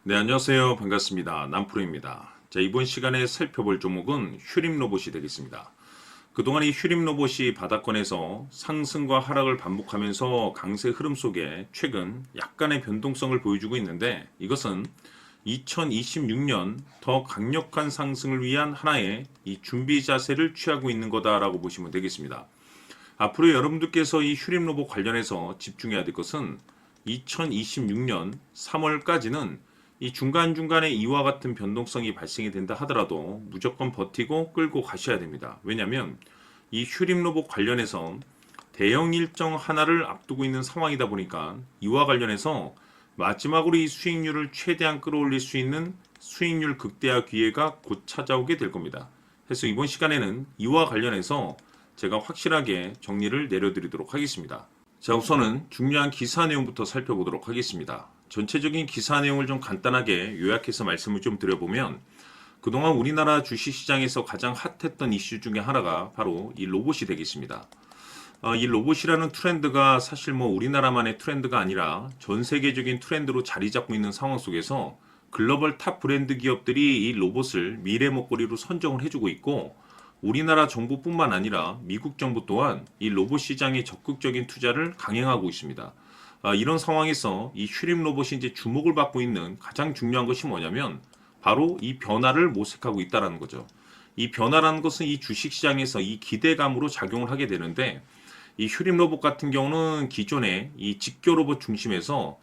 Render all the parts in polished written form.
네, 안녕하세요. 반갑습니다. 남프로입니다. 자, 이번 시간에 살펴볼 종목은 휴림 로봇이 되겠습니다. 그동안 이 휴림 로봇이 바닥권에서 상승과 하락을 반복하면서 강세 흐름 속에 최근 약간의 변동성을 보여주고 있는데, 이것은 2026년 더 강력한 상승을 위한 하나의 이 준비 자세를 취하고 있는 거다라고 보시면 되겠습니다. 앞으로 여러분들께서 이 휴림 로봇 관련해서 집중해야 될 것은 2026년 3월까지는 이 중간중간에 이와 같은 변동성이 발생이 된다 하더라도 무조건 버티고 끌고 가셔야 됩니다. 왜냐하면 이 휴림 로봇 관련해서 대형 일정 하나를 앞두고 있는 상황이다 보니까 이와 관련해서 마지막으로 이 수익률을 최대한 끌어올릴 수 있는 수익률 극대화 기회가 곧 찾아오게 될 겁니다. 그래서 이번 시간에는 이와 관련해서 제가 확실하게 정리를 내려드리도록 하겠습니다. 자, 우선은 중요한 기사 내용부터 살펴보도록 하겠습니다. 전체적인 기사 내용을 좀 간단하게 요약해서 말씀을 좀 드려보면, 그동안 우리나라 주식시장에서 가장 핫했던 이슈 중에 하나가 바로 이 로봇이 되겠습니다. 이 로봇이라는 트렌드가 사실 뭐 우리나라만의 트렌드가 아니라 전 세계적인 트렌드로 자리 잡고 있는 상황 속에서 글로벌 탑 브랜드 기업들이 이 로봇을 미래 먹거리로 선정을 해주고 있고, 우리나라 정부뿐만 아니라 미국 정부 또한 이 로봇 시장에 적극적인 투자를 강행하고 있습니다. 이런 상황에서 이 휴림 로봇이 이제 주목을 받고 있는 가장 중요한 것이 뭐냐면 바로 이 변화를 모색하고 있다는 거죠. 이 변화라는 것은 이 주식시장에서 이 기대감으로 작용을 하게 되는데, 이 휴림 로봇 같은 경우는 기존의 이 직교 로봇 중심에서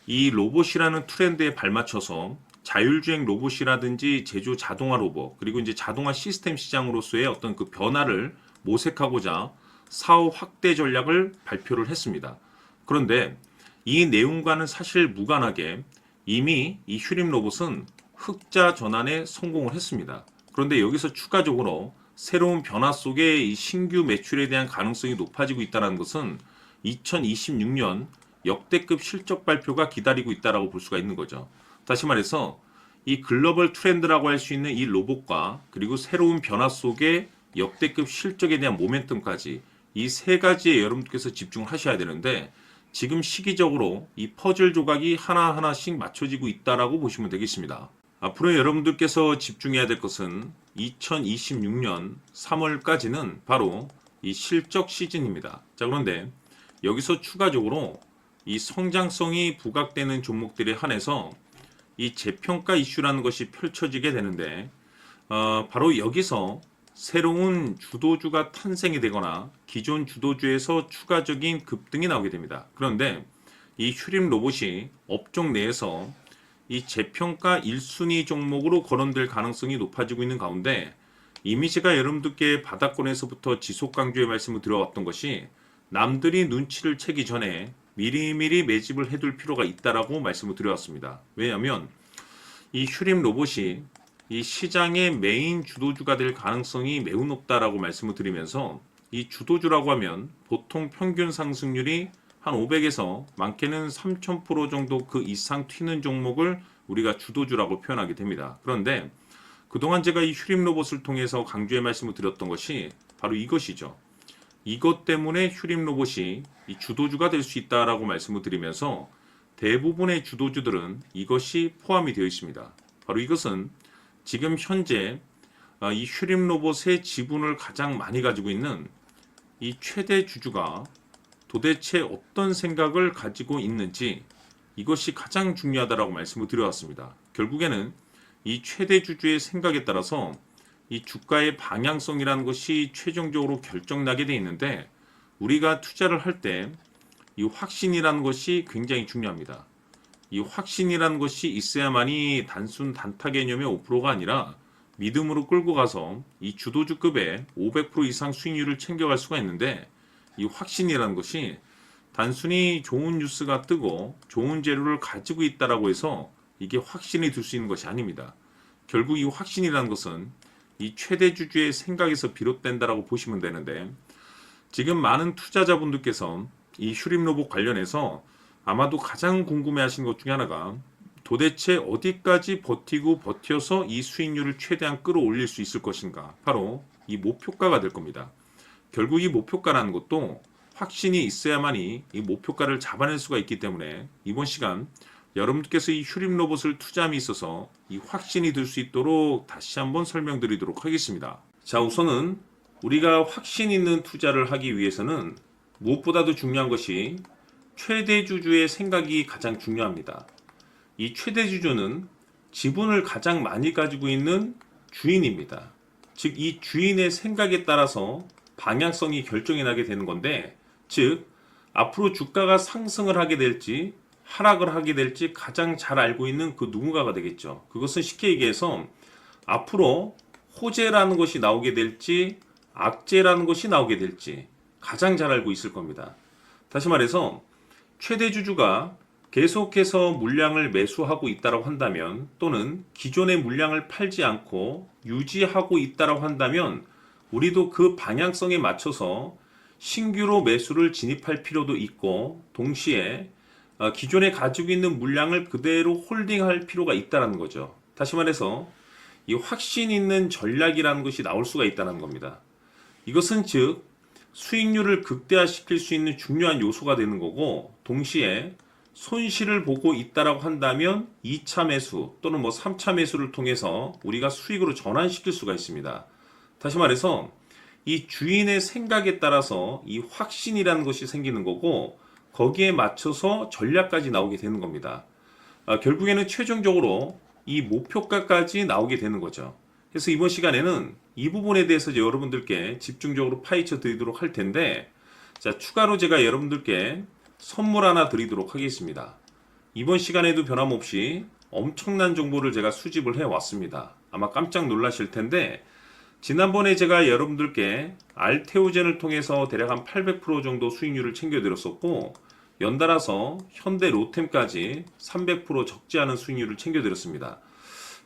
이 로봇이라는 트렌드에 발맞춰서 자율주행 로봇이라든지 제조 자동화 로봇, 그리고 이제 자동화 시스템 시장으로서의 어떤 그 변화를 모색하고자 사업 확대 전략을 발표를 했습니다. 그런데 이 내용과는 사실 무관하게 이미 이 휴림 로봇은 흑자 전환에 성공을 했습니다. 그런데 여기서 추가적으로 새로운 변화 속에 이 신규 매출에 대한 가능성이 높아지고 있다는 것은 2026년 역대급 실적 발표가 기다리고 있다라고 볼 수가 있는 거죠. 다시 말해서 이 글로벌 트렌드라고 할 수 있는 이 로봇과 그리고 새로운 변화 속에 역대급 실적에 대한 모멘텀까지 이 세 가지에 여러분께서 집중을 하셔야 되는데, 지금 시기적으로 이 퍼즐 조각이 하나하나씩 맞춰지고 있다라고 보시면 되겠습니다. 앞으로 여러분들께서 집중해야 될 것은 2026년 3월까지는 바로 이 실적 시즌입니다. 자, 그런데 여기서 추가적으로 이 성장성이 부각되는 종목들에 한해서 이 재평가 이슈라는 것이 펼쳐지게 되는데, 바로 여기서 새로운 주도주가 탄생이 되거나 기존 주도주에서 추가적인 급등이 나오게 됩니다. 그런데 이 휴림 로봇이 업종 내에서 이 재평가 1순위 종목으로 거론될 가능성이 높아지고 있는 가운데, 이미 제가 여러분들께 바닥권에서부터 지속 강조의 말씀을 드려왔던 것이 남들이 눈치를 채기 전에 미리미리 매집을 해둘 필요가 있다라고 말씀을 드려왔습니다. 왜냐하면 이 휴림 로봇이 이 시장의 메인 주도주가 될 가능성이 매우 높다라고 말씀을 드리면서, 이 주도주라고 하면 보통 평균 상승률이 한 500에서 많게는 3000% 정도 그 이상 튀는 종목을 우리가 주도주라고 표현하게 됩니다. 그런데 그동안 제가 이 휴림 로봇을 통해서 강조의 말씀을 드렸던 것이 바로 이것이죠. 이것 때문에 휴림 로봇이 이 주도주가 될 수 있다라고 말씀을 드리면서, 대부분의 주도주들은 이것이 포함이 되어 있습니다. 바로 이것은 지금 현재 이 휴림 로봇의 지분을 가장 많이 가지고 있는 이 최대 주주가 도대체 어떤 생각을 가지고 있는지, 이것이 가장 중요하다라고 말씀을 드려왔습니다. 결국에는 이 최대 주주의 생각에 따라서 이 주가의 방향성이라는 것이 최종적으로 결정나게 돼 있는데, 우리가 투자를 할 때 이 확신이라는 것이 굉장히 중요합니다. 이 확신이라는 것이 있어야만이 단순 단타 개념의 5%가 아니라 믿음으로 끌고 가서 이 주도주급의 500% 이상 수익률을 챙겨갈 수가 있는데, 이 확신이라는 것이 단순히 좋은 뉴스가 뜨고 좋은 재료를 가지고 있다라고 해서 이게 확신이 들 수 있는 것이 아닙니다. 결국 이 확신이라는 것은 이 최대 주주의 생각에서 비롯된다라고 보시면 되는데, 지금 많은 투자자분들께서 이 휴림 로봇 관련해서 아마도 가장 궁금해하시는 것 중에 하나가 도대체 어디까지 버티고 버텨서 이 수익률을 최대한 끌어올릴 수 있을 것인가, 바로 이 목표가가 될 겁니다. 결국 이 목표가라는 것도 확신이 있어야만이 이 목표가를 잡아낼 수가 있기 때문에, 이번 시간 여러분께서 이 휴림 로봇을 투자함에 있어서 이 확신이 들 수 있도록 다시 한번 설명드리도록 하겠습니다. 자, 우선은 우리가 확신 있는 투자를 하기 위해서는 무엇보다도 중요한 것이 최대 주주의 생각이 가장 중요합니다. 이 최대 주주는 지분을 가장 많이 가지고 있는 주인입니다. 즉, 이 주인의 생각에 따라서 방향성이 결정이 나게 되는 건데, 즉, 앞으로 주가가 상승을 하게 될지 하락을 하게 될지 가장 잘 알고 있는 그 누군가가 되겠죠. 그것은 쉽게 얘기해서 앞으로 호재라는 것이 나오게 될지 악재라는 것이 나오게 될지 가장 잘 알고 있을 겁니다. 다시 말해서 최대 주주가 계속해서 물량을 매수하고 있다고 한다면, 또는 기존의 물량을 팔지 않고 유지하고 있다고 한다면, 우리도 그 방향성에 맞춰서 신규로 매수를 진입할 필요도 있고, 동시에 기존에 가지고 있는 물량을 그대로 홀딩할 필요가 있다는 거죠. 다시 말해서 이 확신 있는 전략이라는 것이 나올 수가 있다는 겁니다. 이것은 즉 수익률을 극대화시킬 수 있는 중요한 요소가 되는 거고, 동시에 손실을 보고 있다라고 한다면 2차 매수 또는 3차 매수를 통해서 우리가 수익으로 전환시킬 수가 있습니다. 다시 말해서 이 주인의 생각에 따라서 이 확신이라는 것이 생기는 거고, 거기에 맞춰서 전략까지 나오게 되는 겁니다. 결국에는 최종적으로 이 목표가까지 나오게 되는 거죠. 그래서 이번 시간에는 이 부분에 대해서 여러분들께 집중적으로 파헤쳐 드리도록 할 텐데, 자, 추가로 제가 여러분들께 선물 하나 드리도록 하겠습니다. 이번 시간에도 변함없이 엄청난 정보를 제가 수집을 해 왔습니다. 아마 깜짝 놀라실 텐데, 지난번에 제가 여러분들께 알테오젠을 통해서 대략 한 800% 정도 수익률을 챙겨드렸었고, 연달아서 현대 로템까지 300% 적지 않은 수익률을 챙겨드렸습니다.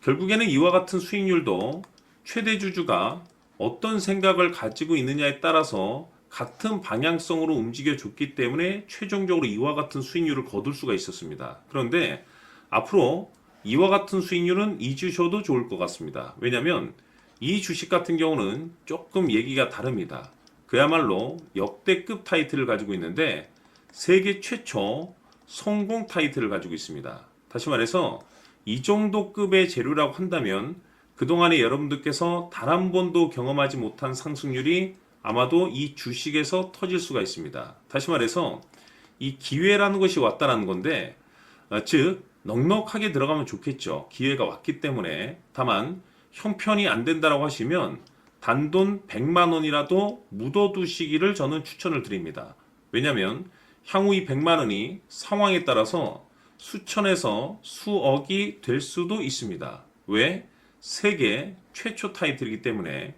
결국에는 이와 같은 수익률도 최대 주주가 어떤 생각을 가지고 있느냐에 따라서 같은 방향성으로 움직여줬기 때문에 최종적으로 이와 같은 수익률을 거둘 수가 있었습니다. 그런데 앞으로 이와 같은 수익률은 잊으셔도 좋을 것 같습니다. 왜냐하면 이 주식 같은 경우는 조금 얘기가 다릅니다. 그야말로 역대급 타이틀을 가지고 있는데 세계 최초 성공 타이틀을 가지고 있습니다. 다시 말해서 이 정도 급의 재료라고 한다면 그동안에 여러분들께서 단 한 번도 경험하지 못한 상승률이 아마도 이 주식에서 터질 수가 있습니다. 다시 말해서 이 기회라는 것이 왔다는 건데, 즉 넉넉하게 들어가면 좋겠죠. 기회가 왔기 때문에. 다만 형편이 안 된다라고 하시면 단돈 100만 원이라도 묻어두시기를 저는 추천을 드립니다. 왜냐하면 향후 이 100만 원이 상황에 따라서 수천에서 수억이 될 수도 있습니다. 왜? 세계 최초 타이틀이기 때문에.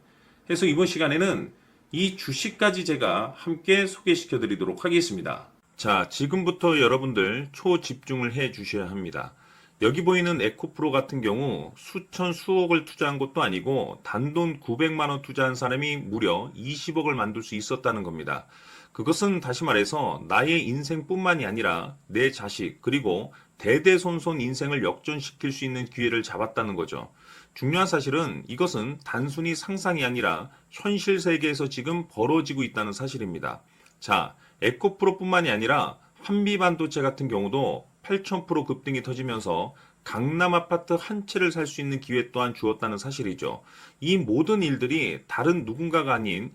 해서 이번 시간에는 이 주식까지 제가 함께 소개시켜 드리도록 하겠습니다. 자, 지금부터 여러분들 초집중을 해 주셔야 합니다. 여기 보이는 에코프로 같은 경우 수천 수억을 투자한 것도 아니고 단돈 900만 원 투자한 사람이 무려 20억을 만들 수 있었다는 겁니다. 그것은 다시 말해서 나의 인생뿐만이 아니라 내 자식 그리고 대대손손 인생을 역전시킬 수 있는 기회를 잡았다는 거죠. 중요한 사실은 이것은 단순히 상상이 아니라 현실 세계에서 지금 벌어지고 있다는 사실입니다. 자, 에코프로뿐만이 아니라 한미반도체 같은 경우도 8,000% 급등이 터지면서 강남 아파트 한 채를 살 수 있는 기회 또한 주었다는 사실이죠. 이 모든 일들이 다른 누군가가 아닌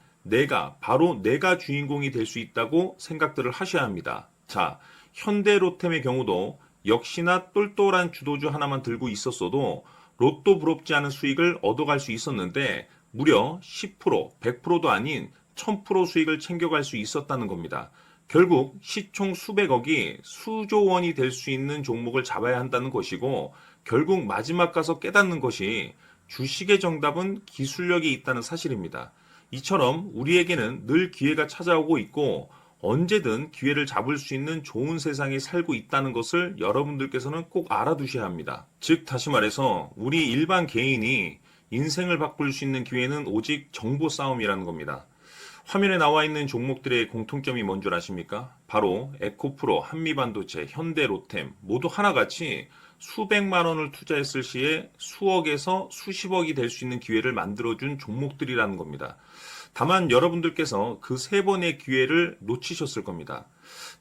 바로 내가 주인공이 될 수 있다고 생각들을 하셔야 합니다. 자, 현대로템의 경우도 역시나 똘똘한 주도주 하나만 들고 있었어도 로또 부럽지 않은 수익을 얻어갈 수 있었는데 무려 10%, 100%도 아닌 1000% 수익을 챙겨갈 수 있었다는 겁니다. 결국 시총 수백억이 수조 원이 될 수 있는 종목을 잡아야 한다는 것이고, 결국 마지막 가서 깨닫는 것이 주식의 정답은 기술력이 있다는 사실입니다. 이처럼 우리에게는 늘 기회가 찾아오고 있고 언제든 기회를 잡을 수 있는 좋은 세상에 살고 있다는 것을 여러분들께서는 꼭 알아두셔야 합니다. 즉 다시 말해서 우리 일반 개인이 인생을 바꿀 수 있는 기회는 오직 정보 싸움이라는 겁니다. 화면에 나와 있는 종목들의 공통점이 뭔 줄 아십니까? 바로 에코프로, 한미반도체, 현대로템 모두 하나같이 수백만 원을 투자했을 시에 수억에서 수십억이 될 수 있는 기회를 만들어준 종목들이라는 겁니다. 다만 여러분들께서 그 세 번의 기회를 놓치셨을 겁니다.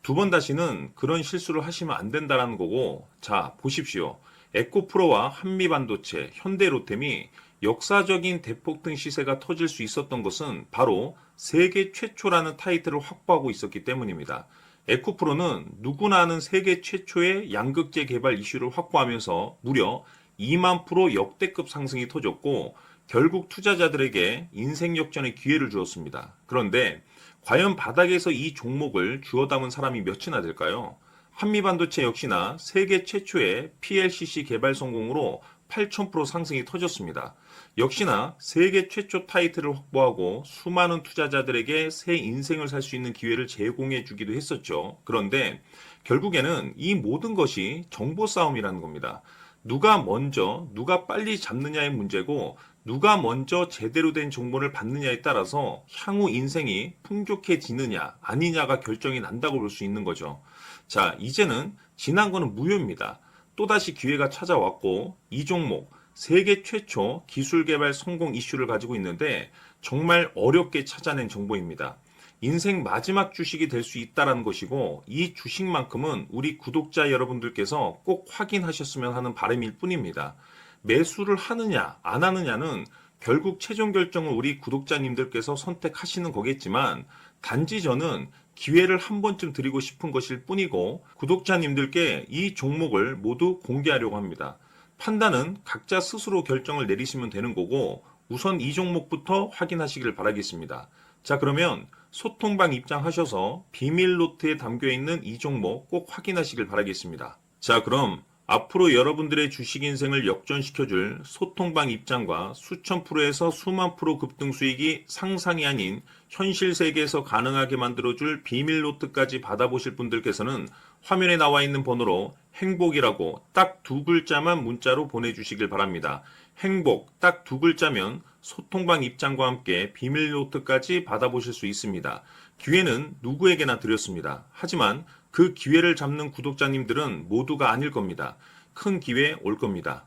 두 번 다시는 그런 실수를 하시면 안 된다라는 거고, 자, 보십시오. 에코프로와 한미반도체, 현대로템이 역사적인 대폭등 시세가 터질 수 있었던 것은 바로 세계 최초라는 타이틀을 확보하고 있었기 때문입니다. 에코프로는 누구나 아는 세계 최초의 양극재 개발 이슈를 확보하면서 무려 2만 프로 역대급 상승이 터졌고 결국 투자자들에게 인생 역전의 기회를 주었습니다. 그런데 과연 바닥에서 이 종목을 주워 담은 사람이 몇이나 될까요? 한미반도체 역시나 세계 최초의 PLCC 개발 성공으로 8,000% 상승이 터졌습니다. 역시나 세계 최초 타이틀을 확보하고 수많은 투자자들에게 새 인생을 살 수 있는 기회를 제공해 주기도 했었죠. 그런데 결국에는 이 모든 것이 정보 싸움이라는 겁니다. 누가 먼저, 누가 빨리 잡느냐의 문제고 누가 먼저 제대로 된 정보를 받느냐에 따라서 향후 인생이 풍족해지느냐 아니냐가 결정이 난다고 볼 수 있는 거죠. 자, 이제는 지난 거는 무효입니다. 또다시 기회가 찾아왔고 이 종목 세계 최초 기술 개발 성공 이슈를 가지고 있는데 정말 어렵게 찾아낸 정보입니다. 인생 마지막 주식이 될 수 있다는 것이고 이 주식만큼은 우리 구독자 여러분들께서 꼭 확인하셨으면 하는 바람일 뿐입니다. 매수를 하느냐 안 하느냐는 결국 최종 결정을 우리 구독자님들께서 선택하시는 거겠지만 단지 저는 기회를 한 번쯤 드리고 싶은 것일 뿐이고 구독자님들께 이 종목을 모두 공개하려고 합니다. 판단은 각자 스스로 결정을 내리시면 되는 거고 우선 이 종목부터 확인하시길 바라겠습니다. 자, 그러면 소통방 입장하셔서 비밀 노트에 담겨 있는 이 종목 꼭 확인하시길 바라겠습니다. 자, 그럼 앞으로 여러분들의 주식 인생을 역전시켜줄 소통방 입장과 수천 프로에서 수만 프로 급등 수익이 상상이 아닌 현실 세계에서 가능하게 만들어줄 비밀 노트까지 받아보실 분들께서는 화면에 나와 있는 번호로 행복이라고 딱 두 글자만 문자로 보내주시길 바랍니다. 행복 딱 두 글자면 소통방 입장과 함께 비밀 노트까지 받아보실 수 있습니다. 기회는 누구에게나 드렸습니다. 하지만 그 기회를 잡는 구독자님들은 모두가 아닐 겁니다. 큰 기회 올 겁니다.